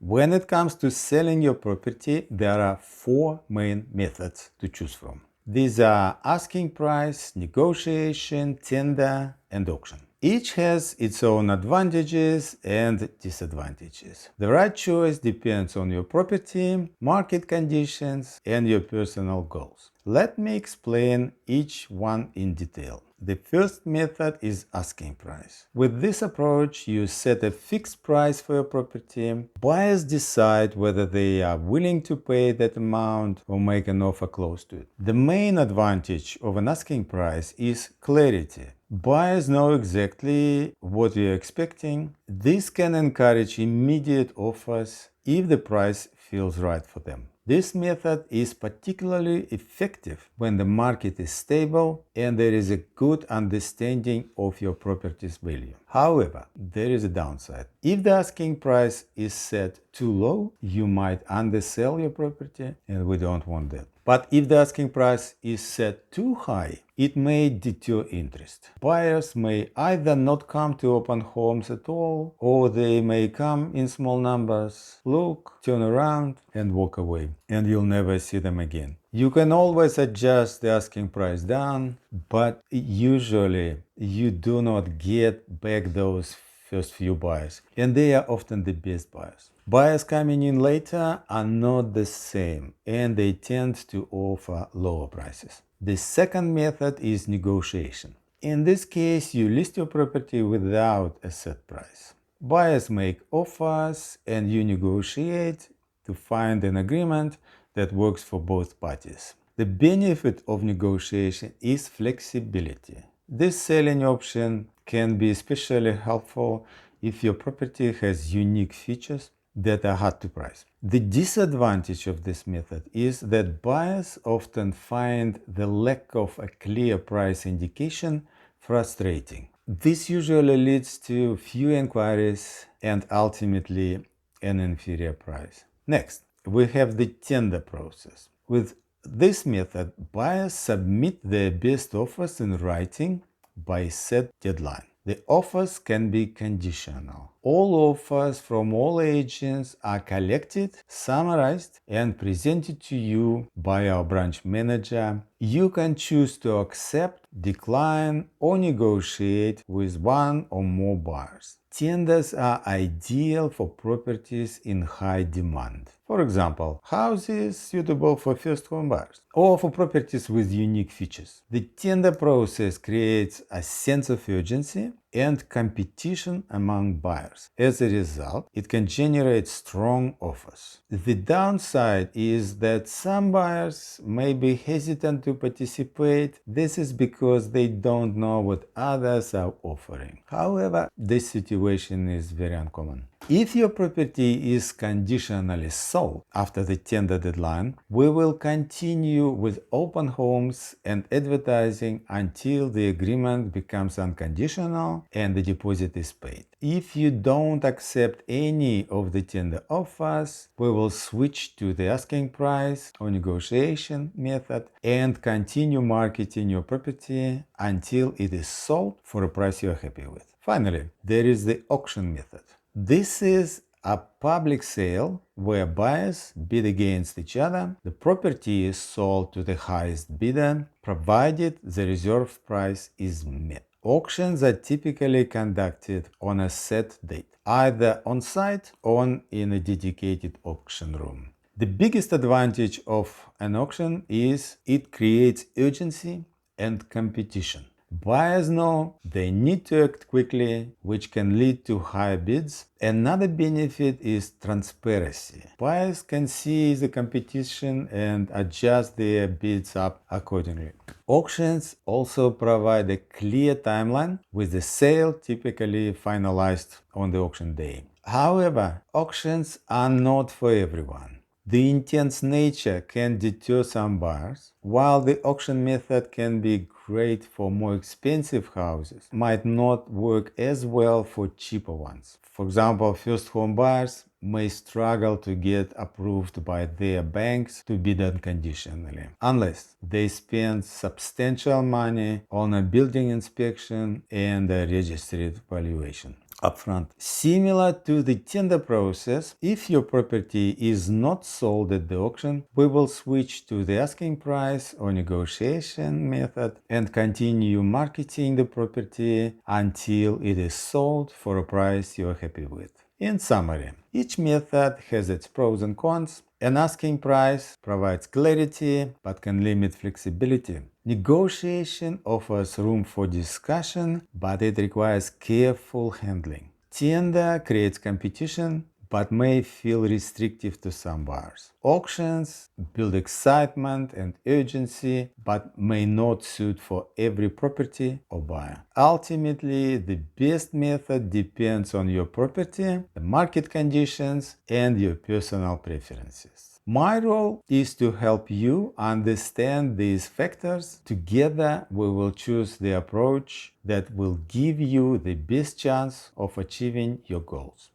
When it comes to selling your property, there are four main methods to choose from. These are asking price, negotiation, tender, and auction. Each has its own advantages and disadvantages. The right choice depends on your property, market conditions, and your personal goals. Let me explain each one in detail. The first method is asking price. With this approach, you set a fixed price for your property. Buyers decide whether they are willing to pay that amount or make an offer close to it. The main advantage of an asking price is clarity. Buyers know exactly what you're expecting. This can encourage immediate offers if the price feels right for them. This method is particularly effective when the market is stable and there is a good understanding of your property's value. However, there is a downside. If the asking price is set too low, you might undersell your property, and we don't want that. But if the asking price is set too high, it may deter interest. Buyers may either not come to open homes at all, or they may come in small numbers, look, turn around, and walk away, and you'll never see them again. You can always adjust the asking price down, but usually you do not get back those first few buyers, and they are often the best buyers. Buyers coming in later are not the same, and they tend to offer lower prices. The second method is negotiation. In this case, you list your property without a set price. Buyers make offers and you negotiate to find an agreement that works for both parties. The benefit of negotiation is flexibility. This selling option can be especially helpful if your property has unique features that are hard to price. The disadvantage of this method is that buyers often find the lack of a clear price indication frustrating. This usually leads to few inquiries and ultimately an inferior price. Next, we have the tender process. With this method, buyers submit their best offers in writing by a set deadline. The offers can be conditional. All offers from all agents are collected, summarized, and presented to you by our branch manager. You can choose to accept, decline, or negotiate with one or more buyers. Tenders are ideal for properties in high demand. For example, houses suitable for first home buyers or for properties with unique features. The tender process creates a sense of urgency and competition among buyers. As a result, it can generate strong offers. The downside is that some buyers may be hesitant to participate. This is because they don't know what others are offering. However, this situation is very uncommon. If your property is conditionally sold after the tender deadline, we will continue with open homes and advertising until the agreement becomes unconditional and the deposit is paid. If you don't accept any of the tender offers, we will switch to the asking price or negotiation method and continue marketing your property until it is sold for a price you are happy with. Finally, there is the auction method. This is a public sale where buyers bid against each other. The property is sold to the highest bidder, provided the reserve price is met. Auctions are typically conducted on a set date, either on site or in a dedicated auction room. The biggest advantage of an auction is it creates urgency and competition. Buyers know they need to act quickly, which can lead to higher bids. Another benefit is transparency. Buyers can see the competition and adjust their bids up accordingly. Auctions also provide a clear timeline, with the sale typically finalized on the auction day. However, auctions are not for everyone. The intense nature can deter some buyers, while the auction method can be great for more expensive houses, might not work as well for cheaper ones. For example, first home buyers may struggle to get approved by their banks to bid unconditionally, unless they spend substantial money on a building inspection and a registered valuation. upfront. Similar to the tender process, if your property is not sold at the auction, we will switch to the asking price or negotiation method and continue marketing the property until it is sold for a price you are happy with. In summary, each method has its pros and cons. An asking price provides clarity but can limit flexibility. Negotiation offers room for discussion, but it requires careful handling. Tender creates competition, but may feel restrictive to some buyers. Auctions build excitement and urgency, but may not suit for every property or buyer. Ultimately, the best method depends on your property, the market conditions, and your personal preferences. My role is to help you understand these factors. Together, we will choose the approach that will give you the best chance of achieving your goals.